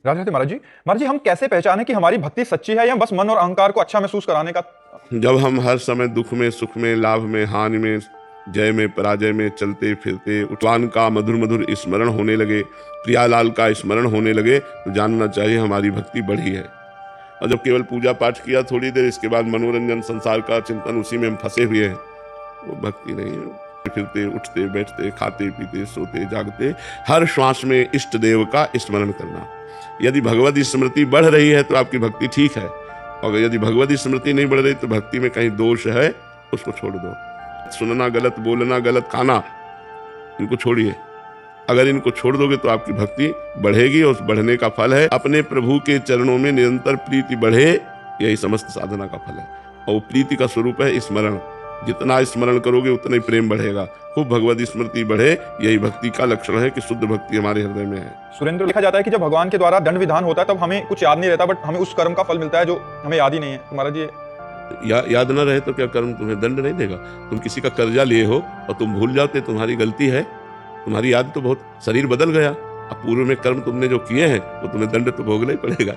राधे राधे महाराज जी हम कैसे पहचाने कि हमारी भक्ति सच्ची है या बस मन और अहंकार को अच्छा महसूस कराने का? जब हम हर समय दुख में, सुख में, लाभ में, हानि में, जय में, पराजय में चलते फिरते उत्वान का मधुर मधुर स्मरण होने लगे, प्रियालाल का स्मरण होने लगे, तो जानना चाहिए हमारी भक्ति बढ़ी है। और जब केवल पूजा पाठ किया थोड़ी देर, इसके बाद मनोरंजन, संसार का चिंतन, उसी में हम फंसे हुए हैं, वो भक्ति नहीं है। फिरते, उठते, बैठते, खाते पीते, सोते, जागते, हर श्वास में इष्ट देव का स्मरण करना। यदि भगवत स्मृति बढ़ रही है तो आपकी भक्ति ठीक है, और यदि भगवत स्मृति नहीं बढ़ रही तो भक्ति में कहीं दोष है, उसको छोड़ दो। सुनना गलत, बोलना गलत, खाना, इनको छोड़िए। अगर इनको छोड़ दोगे तो आपकी भक्ति बढ़ेगी, और उस बढ़ने का फल है अपने प्रभु के चरणों में निरंतर प्रीति बढ़े, यही समस्त साधना का फल है। और प्रीति का स्वरूप है स्मरण। जितना स्मरण करोगे उतना ही प्रेम बढ़ेगा, खूब भगवत स्मृति बढ़े, यही भक्ति का लक्षण है कि शुद्ध भक्ति हमारे हृदय में है। सुरेंद्र, लिखा जाता है कि जब भगवान के द्वारा दंड विधान होता है तब हमें कुछ याद नहीं रहता, बट हमें उस कर्म का फल मिलता है जो हमें याद ही नहीं है। महाराज जी याद न रहे तो क्या कर्म तुम्हें दंड नहीं देगा? तुम किसी का कर्जा लिए हो और तुम भूल जाते, तुम्हारी गलती है, तुम्हारी याद तो बहुत, शरीर बदल गया, अब पूर्व में कर्म तुमने जो किए हैं वो तुम्हें दंड तो भोगना ही पड़ेगा।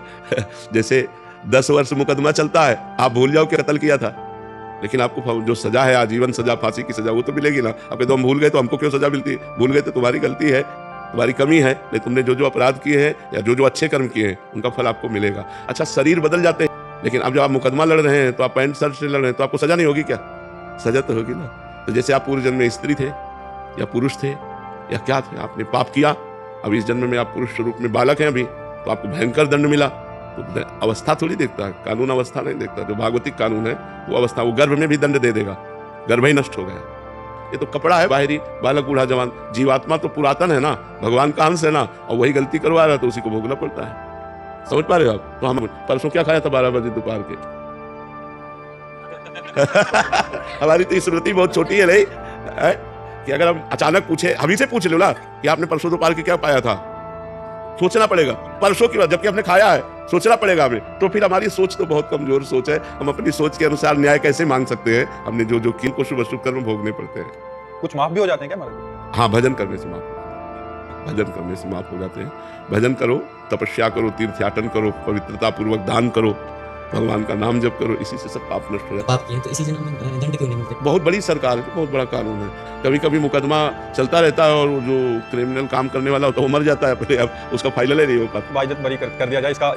जैसे 10 वर्ष मुकदमा चलता है, आप भूल जाओ कि कत्ल किया था, लेकिन आपको जो सजा है, आजीवन सजा, फांसी की सजा, वो तो मिलेगी ना। अब तो हम भूल गए तो हमको क्यों सजा मिलती है? भूल गए तो तुम्हारी गलती है, तुम्हारी कमी है, नहीं तुमने जो जो अपराध किए हैं या जो जो अच्छे कर्म किए हैं उनका फल आपको मिलेगा। अच्छा, शरीर बदल जाते हैं, लेकिन अब जब आप मुकदमा लड़ रहे हैं तो आप पैंट शर्ट से लड़ रहे हैं, तो आपको सजा नहीं होगी क्या? सजा तो होगी ना। तो जैसे आप पूर्व जन्म में स्त्री थे या पुरुष थे या क्या थे, आपने पाप किया, अब इस जन्म में आप पुरुष स्वरूप में बालक हैं अभी, तो आपको भयंकर दंड मिला। तो अवस्था थोड़ी देखता है, कानून अवस्था नहीं देखता। जो भागवतिक कानून है वो अवस्था, वो गर्भ में भी दंड दे देगा, गर्भ ही नष्ट हो गया। ये तो कपड़ा है बाहरी, बालक, बूढ़ा, जवान। जीवात्मा तो पुरातन है ना, भगवान का अंश है ना, और वही गलती करवा रहा है तो उसी को भोगना पड़ता है। समझ पा रहे हो आप? तो हम परसों क्या खाया था 12 बजे दोपहर के? हमारी तो स्मृति बहुत छोटी है, नहीं है? कि अगर हम अचानक पूछे, हम ही से पूछ लो ना कि आपने परसों दोपहर के क्या पाया था, सोचना पड़ेगा। परसों की बात, जबकि हमने खाया है, सोचना पड़ेगा हमें। तो फिर हमारी सोच तो बहुत कमजोर सोच है। हम अपनी सोच के अनुसार न्याय कैसे मांग सकते हैं? हमने जो जो किया को शुभ अशुभ कर्म भोगने पड़ते हैं। कुछ माफ भी हो जाते हैं क्या महाराज? हाँ, भजन करने से माफ, भजन करने से माफ हो जाते हैं। भजन करो, तपस्या करो, तीर्थयाटन करो, पवित्रता पूर्वक दान करो, भगवान का नाम जप करो, इसी से सब पाप नष्ट हो जाता है। पाप किए तो इसी जन्म में दंड क्यों नहीं मिलते? बहुत बड़ी सरकार है, बहुत बड़ा कानून है। कभी कभी मुकदमा चलता रहता है और जो क्रिमिनल काम करने वाला होता है वो मर जाता है पहले, अब उसका फाइनल ही नहीं हो पाता। बाइज्जत बरी कर दिया जाए, इसका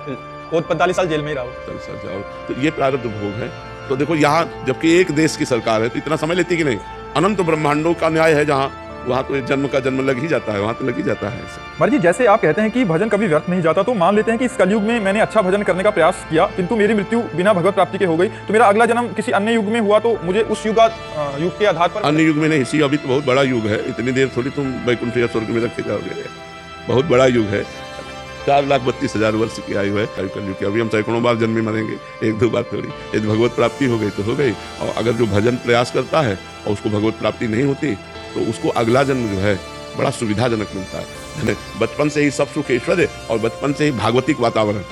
वो 45 साल जेल में ही रहो। 45 साल जाओ, तो ये प्रारब्ध भोग है। तो देखो यहाँ जबकि एक देश की सरकार है तो इतना समय लेती कि नहीं? अनंत ब्रह्मांडों का न्याय है जहाँ, वहाँ तो जन्म का जन्म लग ही जाता है, वहाँ तो लग ही जाता है। महाराज जी, जैसे आप कहते हैं कि भजन कभी व्यर्थ नहीं जाता, तो मान लेते हैं कि इस कलयुग में मैंने अच्छा भजन करने का प्रयास किया, किंतु मेरी मृत्यु बिना भगवत प्राप्ति के हो गई, तो मेरा अगला जन्म किसी अन्य युग में हुआ तो मुझे उस युग के आधार पर? अन्य युग में नहीं, इसी अभी तो बहुत बड़ा युग है, इतनी देर थोड़ी तुम वैकुंठ या स्वर्ग में रखे जाओगे। बहुत बड़ा युग है, 4,32,000 वर्ष की आयु है कलयुग की। अभी हम सैकड़ों बार जन्म में मरेंगे, एक दो बार थोड़ी। यदि भगवत प्राप्ति हो गई तो हो गई, और अगर जो भजन प्रयास करता है और उसको भगवत प्राप्ति नहीं होती तो उसको अगला जन्म जो है बड़ा सुविधाजनक मिलता है। बचपन से ही सब सुख ऐश्वर्य और बचपन से ही भागवतिक वातावरण,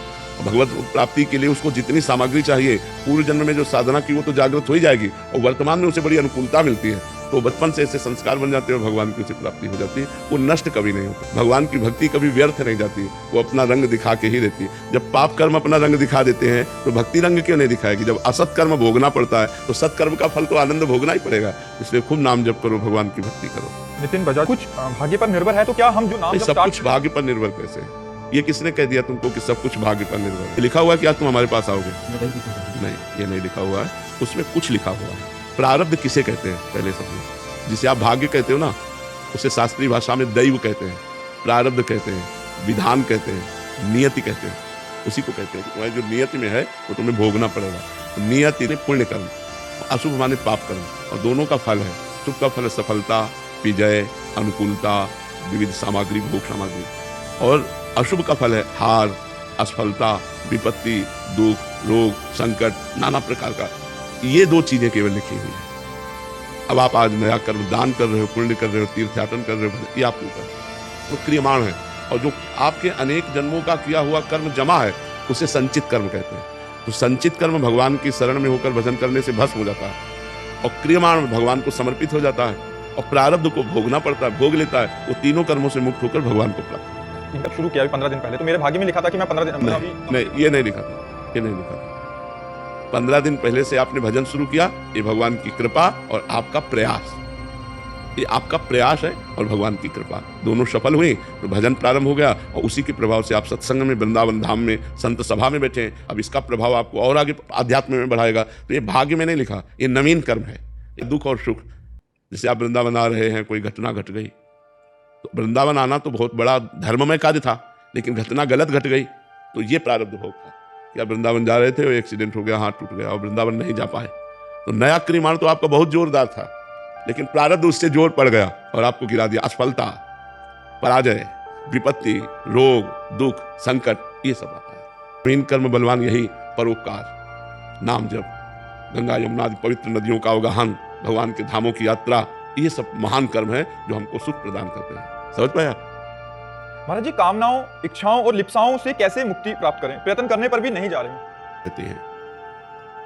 भगवत प्राप्ति के लिए उसको जितनी सामग्री चाहिए, पूर्व जन्म में जो साधना की वो तो जागृत हो ही जाएगी, और वर्तमान में उसे बड़ी अनुकूलता मिलती है, तो बचपन से ऐसे संस्कार बन जाते हैं और भगवान की उसे प्राप्ति हो जाती है। वो नष्ट कभी नहीं होता। भगवान की भक्ति कभी व्यर्थ नहीं जाती, वो अपना रंग दिखा के ही रहती है। जब पाप कर्म अपना रंग दिखा देते हैं तो भक्ति रंग क्यों नहीं दिखाएगी? जब असत कर्म भोगना पड़ता है तो सत्कर्म का फल तो आनंद भोगना ही पड़ेगा। इसलिए खूब नाम जप करो, भगवान की भक्ति करो। नितिन बजाज, कुछ भाग्य पर निर्भर है, तो क्या हम जो नाम सब कुछ भाग्य पर निर्भर कैसे? ये किसने कह दिया तुमको कि सब कुछ भाग्य पर निर्भर है? लिखा हुआ है कि आज तुम हमारे पास आओगे? नहीं, ये नहीं लिखा हुआ है। उसमें कुछ लिखा हुआ है। प्रारब्ध किसे कहते हैं पहले समझो। जिसे आप भाग्य कहते हो ना, उसे शास्त्रीय भाषा में दैव कहते हैं, प्रारब्ध कहते हैं, विधान कहते हैं, नियति कहते हैं। उसी को कहते हैं कि तुम्हारी जो नियति में है वो तुम्हें भोगना पड़ेगा। तो नियति ने पुण्य कर्म, अशुभ माने पाप कर्म, और दोनों का फल है। शुभ का फल है सफलता, विजय, अनुकूलता, विविध सामग्री, भोग सामग्री, और अशुभ का फल है हार, असफलता, विपत्ति, दुख, रोग, संकट, नाना प्रकार का। ये 2 चीजें केवल लिखी हुई है। अब आप आज नया कर्म, दान कर रहे हो, पुण्य कर रहे हो, तीर्थयाटन कर रहे हो, ये आप क्यों कर रहे हो? वो क्रियमाण है, और जो आपके अनेक जन्मों का किया हुआ कर्म जमा है उसे संचित कर्म कहते हैं। तो संचित कर्म भगवान की शरण में होकर भजन करने से भस्म हो जाता है, और क्रियमाण भगवान को समर्पित हो जाता है, और प्रारब्ध को भोगना पड़ता है, भोग लेता है, वो तीनों कर्मों से मुक्त होकर भगवान को प्राप्त। जब शुरू किया 15 दिन पहले, तो मेरे भाग्य में लिखा था कि मैं 15 दिन मतलब अभी नहीं, ये नहीं लिखा था, ये नहीं लिखा था। 15 दिन पहले से आपने भजन शुरू किया, ये भगवान की कृपा और आपका प्रयास, ये आपका प्रयास है और भगवान की कृपा, दोनों सफल हुई तो भजन प्रारंभ हो गया और उसी के प्रभाव से आप सत्संग में, वृंदावन धाम में, संत सभा में बैठे हैं। अब इसका प्रभाव आपको और आगे आध्यात्म में बढ़ाएगा। तो ये भाग्य में नहीं लिखा, ये नवीन कर्म है। ये दुख और सुख, जैसे आप वृंदावन आ रहे हैं, कोई घटना घट गई, तो वृंदावन आना तो बहुत बड़ा धर्ममय कार्य था, लेकिन घटना गलत घट गई तो ये प्रारब्ध भोग था कि आप वृंदावन जा रहे थे और एक्सीडेंट हो गया, हाथ टूट गया और वृंदावन नहीं जा पाए। तो नया क्रिमाण तो आपका बहुत जोरदार था, लेकिन प्रारब्ध उससे जोर पड़ गया और आपको गिरा दिया। असफलता, पराजय, विपत्ति, रोग, दुख, संकट, ये सब आता है। नवीन कर्म बलवान यही परोपकार, नाम जप, गंगा यमुना आदि पवित्र नदियों का अवगाहन, भगवान के धामों की यात्रा, ये सब महान कर्म है जो हमको सुख प्रदान करते हैं। समझ पाया? महाराज जी, कामनाओं, इच्छाओं और लिप्साओं से कैसे मुक्ति प्राप्त करें? प्रयत्न करने पर भी नहीं जा रहे रहते हैं।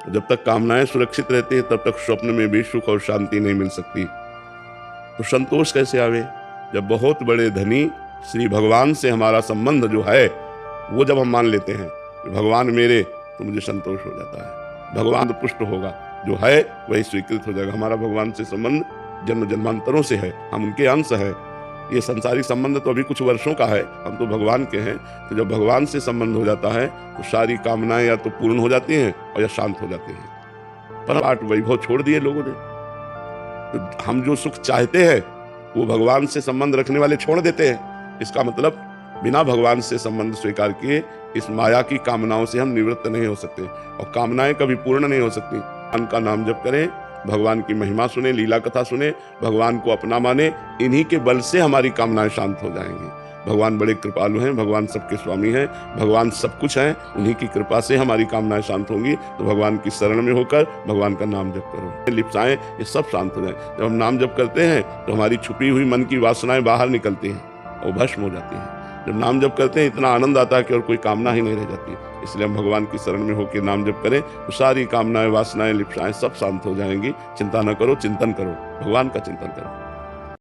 जब तक कामनाएं सुरक्षित रहती हैं तब तक स्वप्न में भी सुख और शांति नहीं मिल सकती। तो संतोष कैसे आवे? जब बहुत बड़े धनी श्री भगवान से हमारा संबंध जो है वो जब हम मान लेते हैं कि भगवान मेरे, तो मुझे संतोष हो जाता है। भगवान तो पुष्ट होगा, जो है वही स्वीकृत हो जाएगा। हमारा भगवान से संबंध जन्म जन्मांतरों से है, हम उनके अंश है। ये संसारी संबंध तो अभी कुछ वर्षों का है, हम तो भगवान के हैं। तो जब भगवान से संबंध हो जाता है तो सारी कामनाएं या तो पूर्ण हो जाती हैं और या शांत हो जाती हैं। पर आठ वैभव छोड़ दिए लोगों ने, तो हम जो सुख चाहते हैं वो भगवान से संबंध रखने वाले छोड़ देते हैं। इसका मतलब बिना भगवान से संबंध स्वीकार किए इस माया की कामनाओं से हम निवृत्त नहीं हो सकते और कामनाएं कभी पूर्ण नहीं हो सकती। भगवान का नाम जप करें, भगवान की महिमा सुने, लीला कथा सुने, भगवान को अपना माने, इन्हीं के बल से हमारी कामनाएं शांत हो जाएंगी। भगवान बड़े कृपालु हैं, भगवान सबके स्वामी हैं, भगवान सब कुछ हैं, उन्हीं की कृपा से हमारी कामनाएं शांत होंगी। तो भगवान की शरण में होकर भगवान का नाम जप करो, लिप्साएं ये सब शांत हो जाए। जब हम नाम जप करते हैं तो हमारी छुपी हुई मन की वासनाएं बाहर निकलती हैं और भस्म हो जाती हैं। जब नाम जप करते हैं इतना आनंद आता है कि और कोई कामना ही नहीं रह जाती। इसलिए हम भगवान की शरण में होकर नाम जप करें तो सारी कामनाएं, वासनाएं, लिप्साएं सब शांत हो जाएंगी। चिंता न करो, चिंतन करो, भगवान का चिंतन करो।